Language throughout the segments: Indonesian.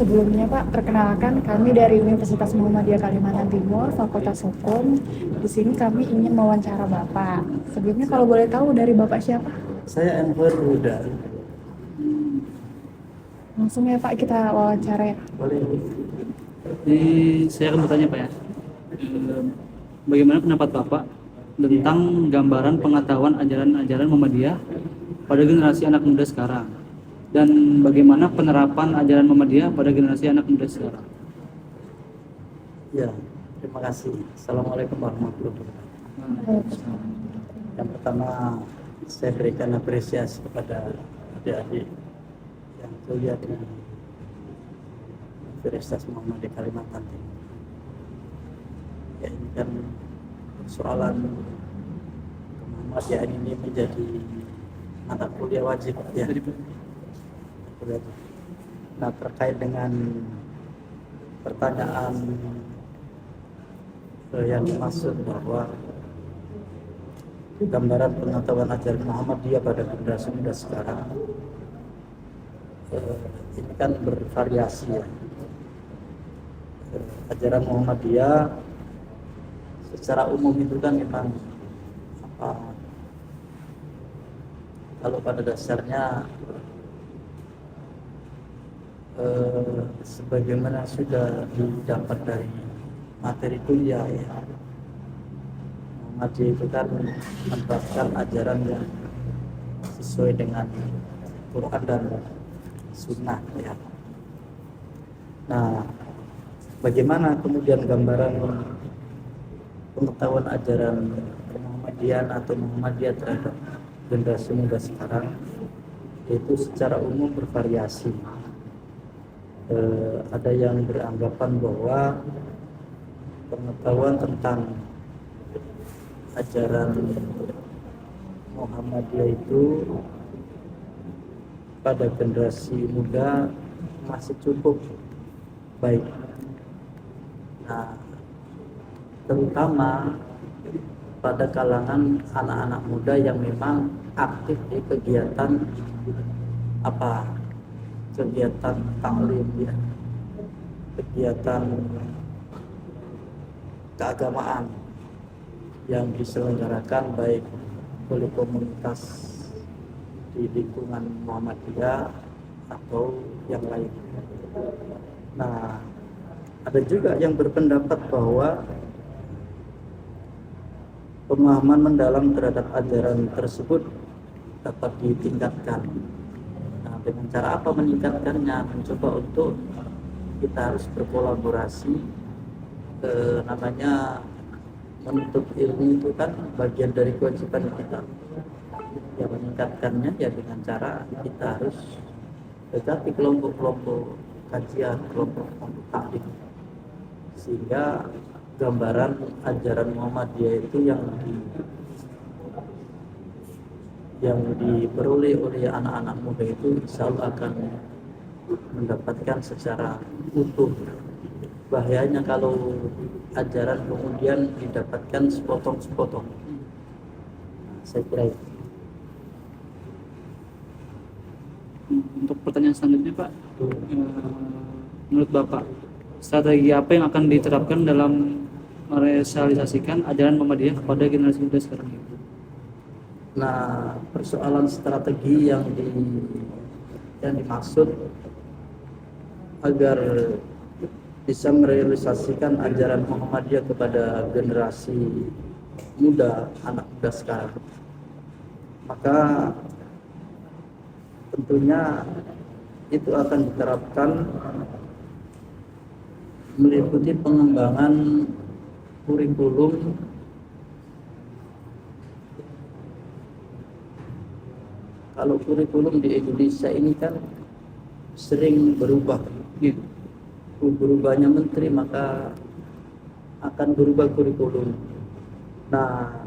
Sebelumnya Pak, perkenalkan kami dari Universitas Muhammadiyah Kalimantan Timur, Fakultas Hukum. Di sini kami ingin mewawancara Bapak. Sebelumnya kalau boleh tahu dari Bapak siapa? Saya Enver Huda. Langsung ya Pak, kita wawancara ya. Boleh. Jadi saya akan bertanya Pak ya, bagaimana pendapat Bapak tentang gambaran pengetahuan ajaran-ajaran Muhammadiyah pada generasi anak muda sekarang, dan bagaimana penerapan ajaran Muhammadiyah pada generasi anak muda sekarang? Ya, terima kasih. Assalamualaikum warahmatullahi wabarakatuh. Yang pertama, saya berikan apresiasi kepada adik-adik yang kuliah di Universitas Muhammadiyah Kalimantan Timur. Ya, ini kan persoalan Muhammadiyah ini menjadi mata kuliah wajib ya. Nah, terkait dengan pertanyaan yang dimaksud bahwa gambaran pengetahuan ajaran Muhammadiyah pada generasi muda sekarang, ini kan bervariasi ya. Ajaran Muhammadiyah secara umum itu kan memang kalau pada dasarnya sebagaimana sudah didapat dari materi kuliah ya, Muhammadiyah itu kan menerapkan ajaran yang sesuai dengan Quran dan Sunnah ya. Nah, bagaimana kemudian gambaran pengetahuan ajaran Muhammadiyah atau Muhammadiyah terhadap generasi muda sekarang, itu secara umum bervariasi. Ada yang beranggapan bahwa pengetahuan tentang ajaran Muhammadiyah itu pada generasi muda masih cukup baik. Nah, terutama pada kalangan anak-anak muda yang memang aktif di kegiatan kegiatan taklim ya, kegiatan keagamaan yang diselenggarakan baik oleh komunitas di lingkungan Muhammadiyah atau yang lain. Nah, ada juga yang berpendapat bahwa pemahaman mendalam terhadap ajaran tersebut dapat ditingkatkan. Nah, dengan cara apa meningkatkannya? Mencoba untuk kita harus berkolaborasi. Namanya menuntut ilmu itu kan bagian dari kewajiban kita. Ya, meningkatkannya ya dengan cara kita harus dekati kelompok-kelompok kajian, kelompok-kelompok taklim, sehingga gambaran ajaran Muhammadiyah itu yang diperoleh oleh anak-anak muda itu insya Allah akan mendapatkan secara utuh. Bahayanya kalau ajaran kemudian didapatkan sepotong-sepotong. Saya kira itu. Untuk pertanyaan selanjutnya Pak, menurut Bapak, strategi apa yang akan diterapkan dalam merealisasikan ajaran Muhammadiyah kepada generasi muda sekarang ini? Nah, persoalan strategi yang dimaksud agar bisa merealisasikan ajaran Muhammadiyah kepada generasi muda, anak muda sekarang, maka tentunya itu akan diterapkan meliputi pengembangan kurikulum kalau kurikulum di Indonesia ini kan sering berubah. Berubahnya menteri maka akan berubah kurikulum. Nah,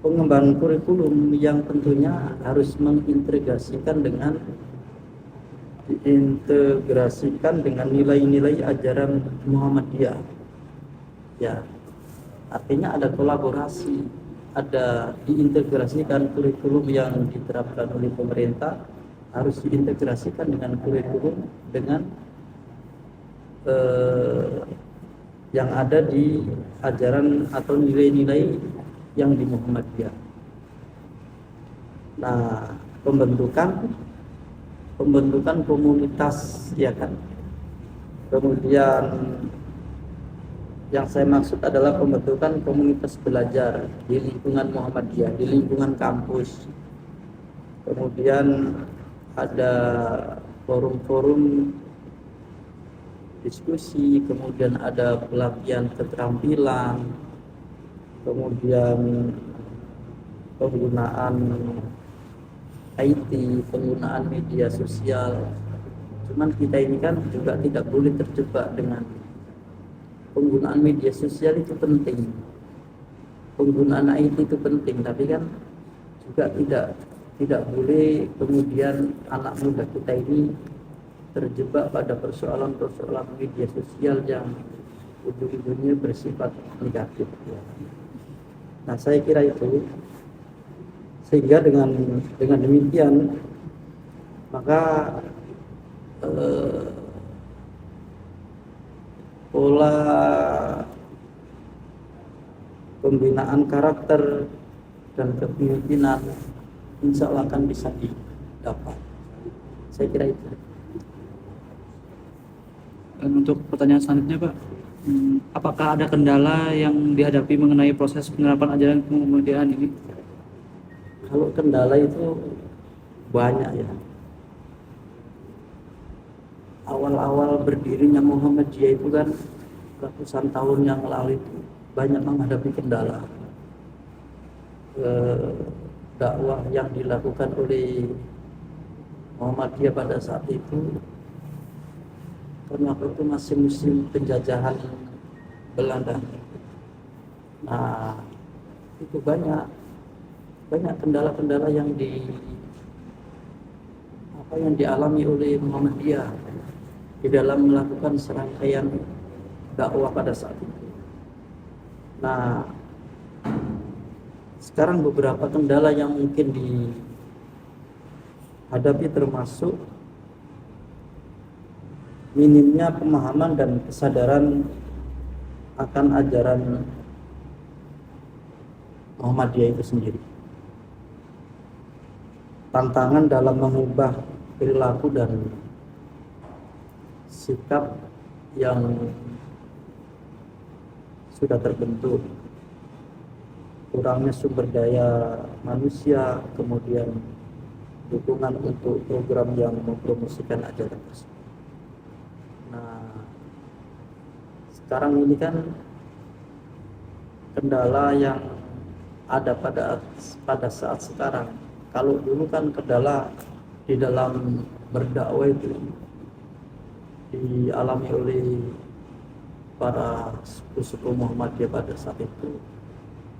pengembangan kurikulum yang tentunya harus mengintegrasikan dengan nilai-nilai ajaran Muhammadiyah. Ya, artinya ada kolaborasi, ada diintegrasikan kurikulum yang diterapkan oleh pemerintah harus diintegrasikan dengan kurikulum dengan eh, yang ada di ajaran atau nilai-nilai yang di Muhammadiyah. Nah, pembentukan komunitas, ya kan. Kemudian yang saya maksud adalah pembentukan komunitas belajar di lingkungan Muhammadiyah, di lingkungan kampus. Kemudian ada forum-forum diskusi, kemudian ada pelatihan keterampilan, kemudian penggunaan IT, penggunaan media sosial. Cuman kita ini kan juga tidak boleh terjebak dengan penggunaan media sosial. Itu penting, penggunaan IT itu penting, tapi kan juga tidak boleh kemudian anak muda kita ini terjebak pada persoalan-persoalan media sosial yang ujung-ujungnya bersifat negatif. Nah, saya kira itu, sehingga dengan demikian maka pola pembinaan karakter dan kepemimpinan insya Allah akan bisa didapat. Saya kira itu. Dan untuk pertanyaan selanjutnya Pak, apakah ada kendala yang dihadapi mengenai proses penerapan ajaran Muhammadiyah ini? Kalau kendala itu banyak ya. Awal-awal berdirinya Muhammadiyah itu kan ratusan tahun yang lalu itu banyak menghadapi kendala. Dakwah yang dilakukan oleh Muhammadiyah pada saat itu, karena waktu itu masih musim penjajahan Belanda. Nah, itu banyak kendala-kendala yang dialami oleh Muhammadiyah di dalam melakukan serangkaian dakwah pada saat itu. Nah, sekarang beberapa kendala yang mungkin dihadapi termasuk minimnya pemahaman dan kesadaran akan ajaran Muhammadiyah itu sendiri. Tantangan dalam mengubah perilaku dan sikap yang sudah terbentuk, kurangnya sumber daya manusia, kemudian dukungan untuk program yang mempromosikan ajaran tersebut. Nah, sekarang ini kan kendala yang ada pada saat sekarang. Kalau dulu kan kendala di dalam berdakwah itu dialami oleh para suku Muhammadiyah pada saat itu,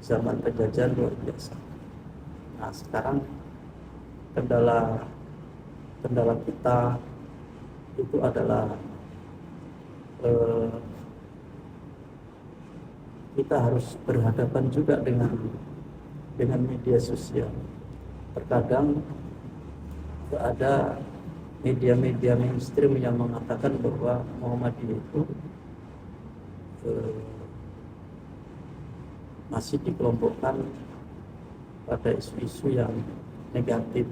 zaman penjajahan luar biasa. Nah, sekarang kendala kita itu adalah kita harus berhadapan juga dengan media sosial. Terkadang ada media-media mainstream yang mengatakan bahwa Muhammadiyah itu masih dikelompokkan pada isu-isu yang negatif,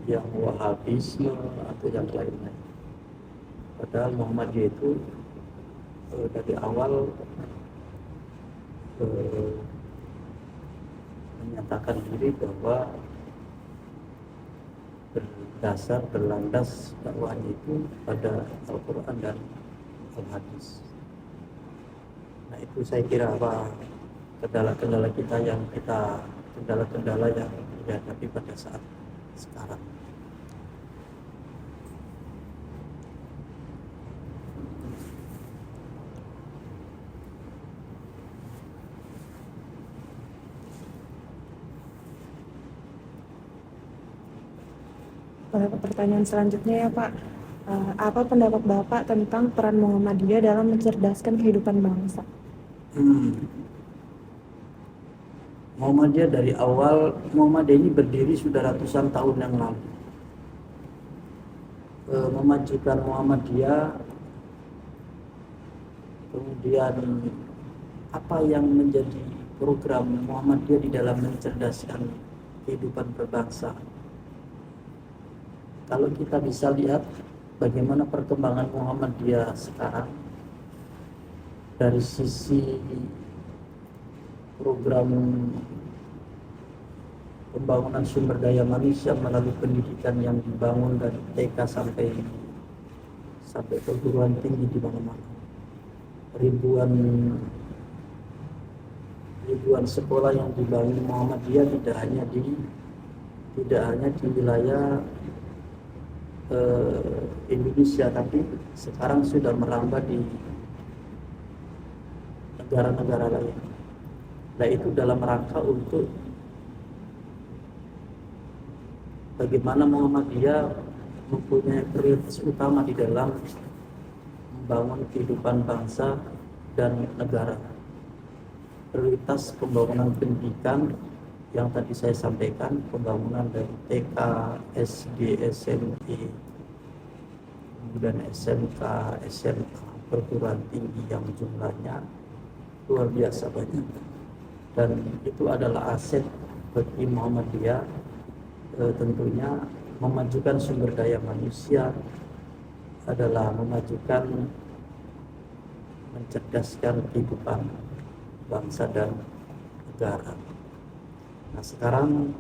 yang Wahabisme atau yang lain-lain. Padahal Muhammadiyah itu dari awal menyatakan diri bahwa berlandas dakwahnya itu pada Al-Quran dan Al-Hadis. Nah, itu saya kira kendala-kendala yang dihadapi pada saat sekarang. Pertanyaan selanjutnya ya Pak, apa pendapat Bapak tentang peran Muhammadiyah dalam mencerdaskan kehidupan bangsa? Muhammadiyah dari awal, Muhammadiyah ini berdiri sudah ratusan tahun yang lalu. Memajukan Muhammadiyah Kemudian apa yang menjadi program Muhammadiyah di dalam mencerdaskan kehidupan berbangsa. Kalau kita bisa lihat bagaimana perkembangan Muhammadiyah sekarang dari sisi program pembangunan sumber daya manusia melalui pendidikan yang dibangun dari TK sampai perguruan tinggi di mana-mana. Ribuan sekolah yang dibangun Muhammadiyah tidak hanya di wilayah Indonesia, tapi sekarang sudah merambah di negara-negara lain. Nah, itu dalam rangka untuk bagaimana Muhammadiyah mempunyai prioritas utama di dalam membangun kehidupan bangsa dan negara. Prioritas pembangunan pendidikan yang tadi saya sampaikan, pembangunan dari TK, SD, SMP, kemudian SMK, SMA, perguruan tinggi yang jumlahnya luar biasa banyak, dan itu adalah aset bagi Muhammadiyah. Tentunya memajukan sumber daya manusia adalah mencerdaskan kehidupan bangsa dan negara. Nah, sekarang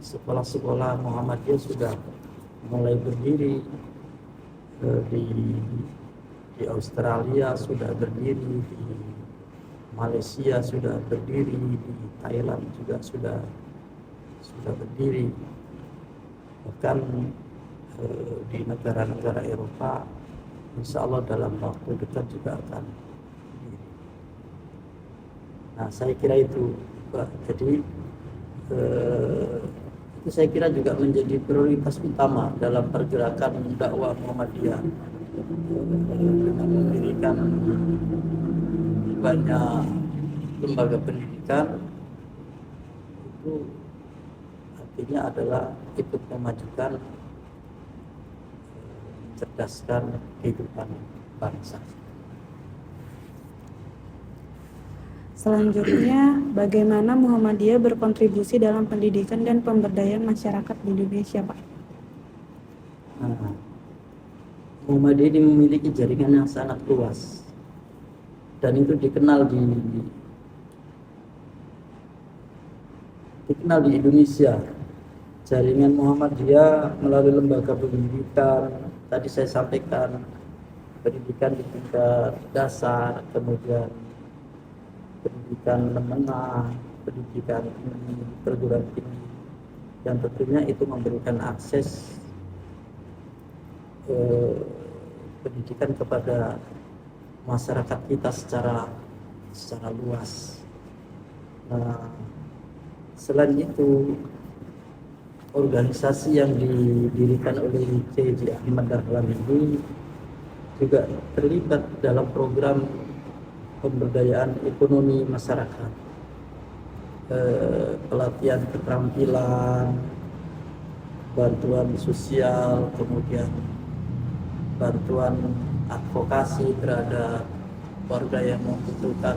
sekolah-sekolah Muhammadiyah sudah mulai berdiri di Australia, sudah berdiri di Malaysia, sudah berdiri di Thailand, juga sudah berdiri, bahkan di negara-negara Eropa insya Allah dalam waktu dekat juga akan berdiri. Nah, saya kira itu Pak. Jadi itu saya kira juga menjadi prioritas utama dalam pergerakan dakwah Muhammadiyah, dengan mendirikan banyak lembaga pendidikan. Itu artinya adalah ikut memajukan, mencerdaskan kehidupan bangsa. Selanjutnya, bagaimana Muhammadiyah berkontribusi dalam pendidikan dan pemberdayaan masyarakat di Indonesia, Pak? Nah, Muhammadiyah ini memiliki jaringan yang sangat luas, dan itu dikenal di Indonesia. Jaringan Muhammadiyah melalui lembaga pendidikan, tadi saya sampaikan, pendidikan di tingkat dasar, kemudian pendidikan menengah, pendidikan tinggi, perguruan tinggi, yang tentunya itu memberikan akses pendidikan kepada masyarakat kita secara luas. Nah, selain itu, organisasi yang didirikan oleh C.J. Ahmad Dahlan ini juga terlibat dalam program pemberdayaan ekonomi masyarakat, pelatihan keterampilan, bantuan sosial, kemudian bantuan advokasi terhadap warga yang membutuhkan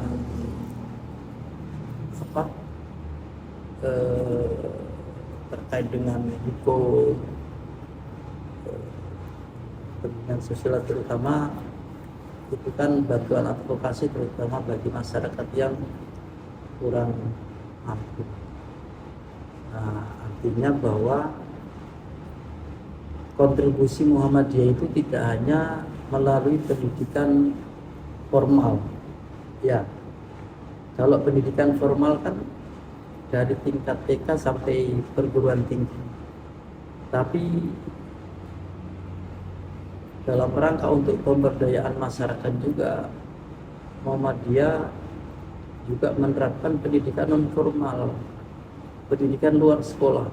terkait dengan hukum, pendidikan sosial, terutama itu kan bantuan advokasi terutama bagi masyarakat yang kurang mampu. Nah, artinya bahwa kontribusi Muhammadiyah itu tidak hanya melalui pendidikan formal. Ya, kalau pendidikan formal kan dari tingkat TK sampai perguruan tinggi. Tapi dalam rangka untuk pemberdayaan masyarakat juga, Muhammadiyah juga menerapkan pendidikan non formal, pendidikan luar sekolah,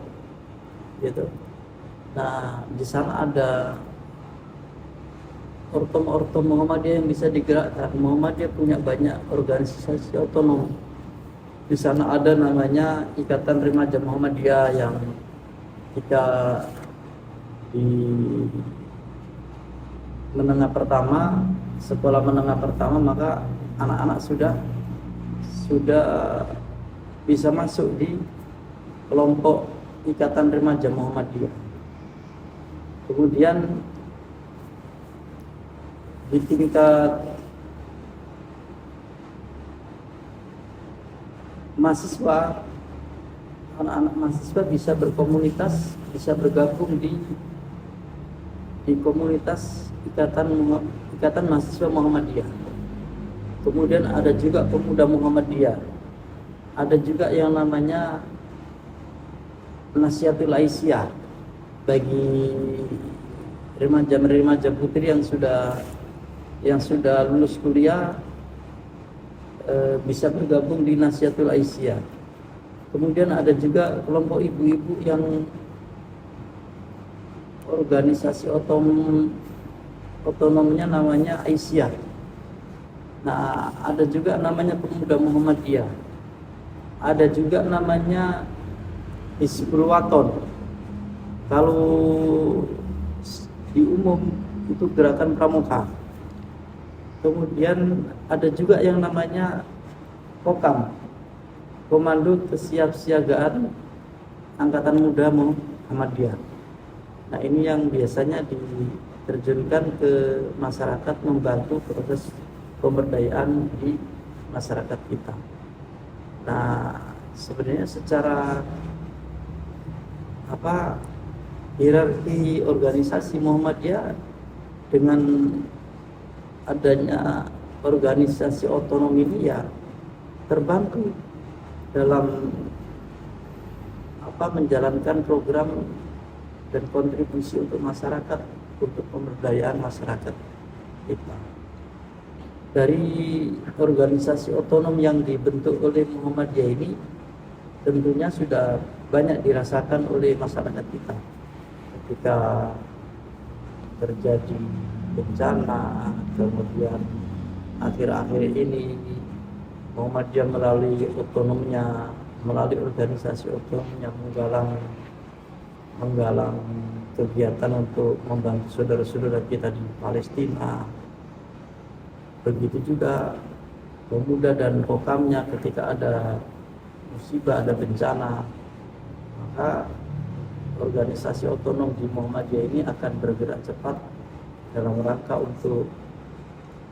gitu. Nah, di sana ada ortom-ortom Muhammadiyah yang bisa digerakkan. Muhammadiyah punya banyak organisasi otonom. Di sana ada namanya Ikatan Remaja Muhammadiyah yang jika di menengah pertama, sekolah menengah pertama, maka anak-anak sudah bisa masuk di kelompok Ikatan Remaja Muhammadiyah. Kemudian di tingkat mahasiswa, anak-anak mahasiswa bisa berkomunitas, bisa bergabung di komunitas Ikatan Mahasiswa Muhammadiyah. Kemudian ada juga pemuda Muhammadiyah. Ada juga yang namanya Nasihatul Aisyah bagi remaja putri yang sudah lulus kuliah, bisa bergabung di Nasihatul Aisyah. Kemudian ada juga kelompok ibu-ibu yang organisasi otonomnya namanya Aisyah. Nah, ada juga namanya Pemuda Muhammadiyah. Ada juga namanya Hizbul Waton. Kalau di umum itu Gerakan Pramuka. Kemudian ada juga yang namanya Kokam, Komando Kesiapsiagaan Angkatan Muda Muhammadiyah. Nah, ini yang biasanya diterjunkan ke masyarakat, membantu proses pemberdayaan di masyarakat kita. Nah, sebenarnya secara hierarki organisasi Muhammadiyah, dengan adanya organisasi otonom ini ya terbantu dalam menjalankan program dan kontribusi untuk masyarakat, untuk pemberdayaan masyarakat kita. Dari organisasi otonom yang dibentuk oleh Muhammadiyah ini tentunya sudah banyak dirasakan oleh masyarakat kita ketika terjadi bencana. Kemudian akhir-akhir ini Muhammadiyah melalui otonomnya, melalui organisasi otonomnya menggalang kegiatan untuk membantu saudara-saudara kita di Palestina. Begitu juga pemuda dan kokamnya ketika ada musibah, ada bencana, maka organisasi otonom di Muhammadiyah ini akan bergerak cepat dalam rangka untuk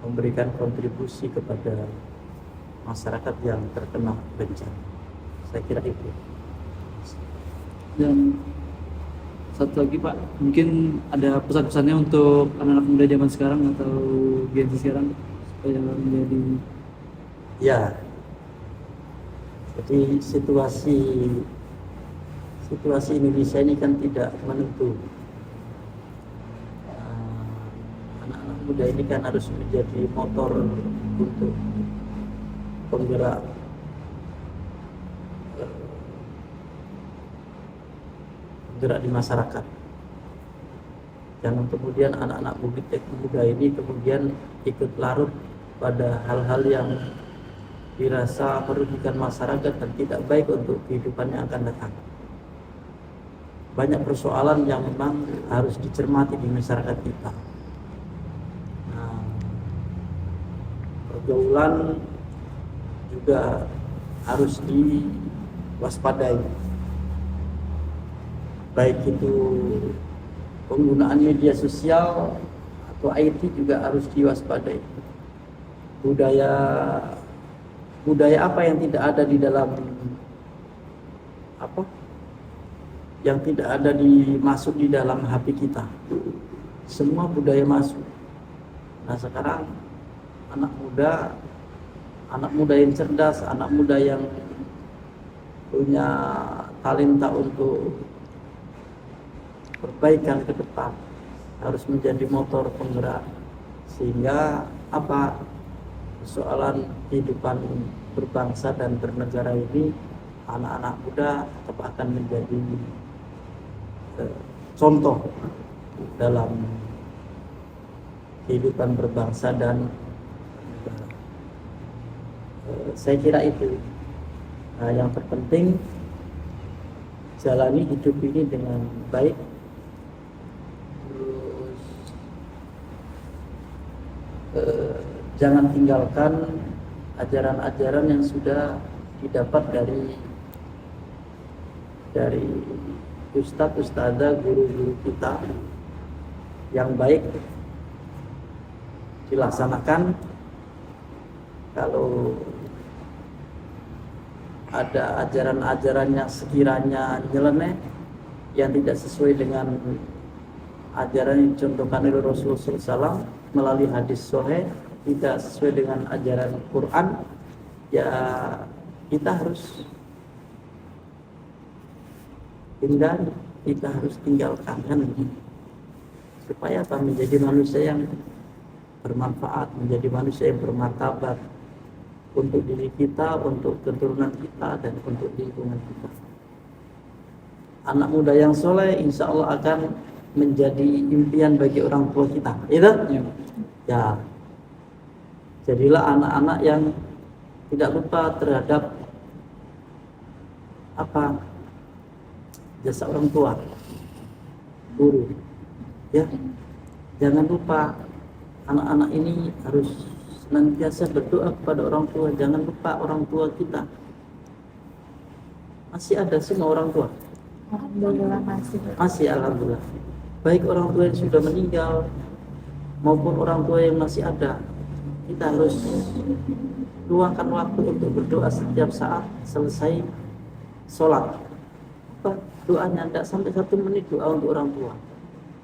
memberikan kontribusi kepada masyarakat yang terkena bencana. Saya kira itu. Dan satu lagi Pak, mungkin ada pesan-pesannya untuk anak-anak muda zaman sekarang atau Gen Z sekarang supaya menjadi jadi situasi Indonesia ini kan tidak menentu. Anak-anak muda ini kan harus menjadi motor untuk penggerak di masyarakat. Jangan kemudian anak-anak muda ini kemudian ikut larut pada hal-hal yang dirasa merugikan masyarakat dan tidak baik untuk kehidupan yang akan datang. Banyak persoalan yang memang harus dicermati di masyarakat kita. Nah, pergaulan juga harus diwaspadai. Baik itu penggunaan media sosial atau IT juga harus diwaspadai. Budaya apa yang tidak ada di dalam yang tidak ada masuk di dalam HP kita. Semua budaya masuk. Nah, sekarang anak muda yang cerdas, anak muda yang punya talenta untuk perbaikan ke depan harus menjadi motor penggerak, sehingga persoalan kehidupan berbangsa dan bernegara ini anak-anak muda tetap akan menjadi contoh dalam kehidupan berbangsa dan bernegara. Saya kira itu. Nah, yang terpenting jalani hidup ini dengan baik. Terus jangan tinggalkan ajaran-ajaran yang sudah didapat dari ustadz, ustadzah, guru-guru kita yang baik dilaksanakan. Kalau ada ajaran-ajaran yang sekiranya nyeleneh, yang tidak sesuai dengan ajaran yang dicontohkan oleh Rasulullah SAW melalui hadis sahih, tidak sesuai dengan ajaran Quran, ya kita harus hindari, kita harus tinggalkan kan, supaya apa? Menjadi manusia yang bermanfaat, menjadi manusia yang bermartabat untuk diri kita, untuk keturunan kita, dan untuk lingkungan kita. Anak muda yang soleh insya Allah akan menjadi impian bagi orang tua kita, gitu? Ya, jadilah anak-anak yang tidak lupa terhadap apa, jasa orang tua, guru, ya. Jangan lupa anak-anak ini harus senantiasa berdoa kepada orang tua. Jangan lupa orang tua kita. Masih ada semua orang tua? Alhamdulillah masih. Alhamdulillah. Baik orang tua yang sudah meninggal maupun orang tua yang masih ada, kita harus luangkan waktu untuk berdoa setiap saat selesai sholat. Apa doanya? Tidak sampai 1 menit doa untuk orang tua.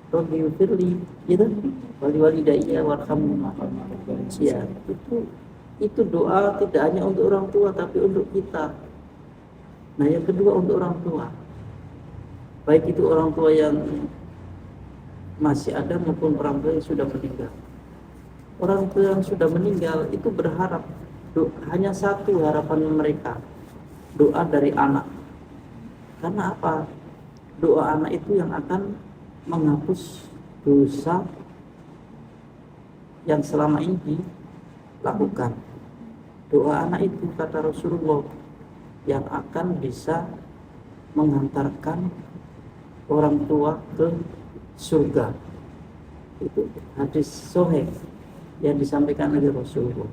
Rabbi firli, gitu, wali daya warhamhuma. Ya, itu doa tidak hanya untuk orang tua tapi untuk kita. Nah, yang kedua untuk orang tua, baik itu orang tua yang masih ada maupun orang tua yang sudah meninggal. Orang tua yang sudah meninggal itu berharap hanya satu harapan mereka, doa dari anak. Karena apa? Doa anak itu yang akan menghapus dosa yang selama ini dilakukan. Doa anak itu, kata Rasulullah, yang akan bisa menghantarkan orang tua ke surga. Itu hadis sahih yang disampaikan oleh Rasulullah.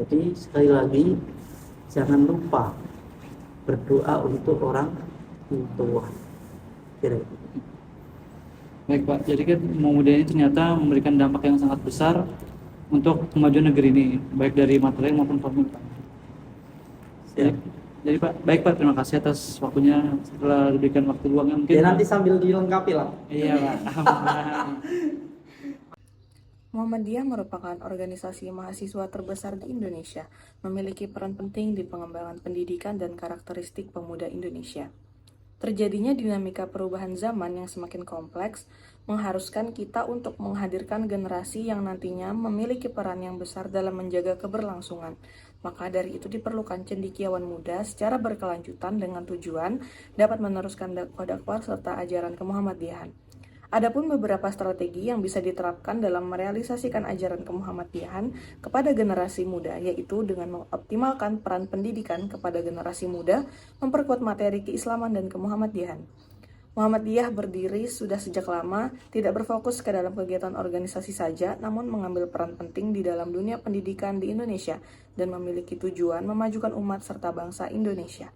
Jadi sekali lagi, jangan lupa berdoa untuk orang tua. Kira-kira. Baik Pak, jadi kan muda ini ternyata memberikan dampak yang sangat besar untuk kemajuan negeri ini, baik dari material maupun formil Pak. Jadi Pak, baik Pak, terima kasih atas waktunya setelah diberikan waktu luangnya mungkin. Ya nanti sambil dilengkapi lah. Iya Pak. Muhammadiyah merupakan organisasi mahasiswa terbesar di Indonesia, memiliki peran penting di pengembangan pendidikan dan karakteristik pemuda Indonesia. Terjadinya dinamika perubahan zaman yang semakin kompleks mengharuskan kita untuk menghadirkan generasi yang nantinya memiliki peran yang besar dalam menjaga keberlangsungan. Maka dari itu diperlukan cendekiawan muda secara berkelanjutan dengan tujuan dapat meneruskan dakwah-dakwah serta ajaran kemuhammadiyahan. Adapun beberapa strategi yang bisa diterapkan dalam merealisasikan ajaran kemuhammadiyahan kepada generasi muda, yaitu dengan mengoptimalkan peran pendidikan kepada generasi muda, memperkuat materi keislaman dan kemuhammadiyahan. Muhammadiyah berdiri sudah sejak lama, tidak berfokus ke dalam kegiatan organisasi saja, namun mengambil peran penting di dalam dunia pendidikan di Indonesia dan memiliki tujuan memajukan umat serta bangsa Indonesia.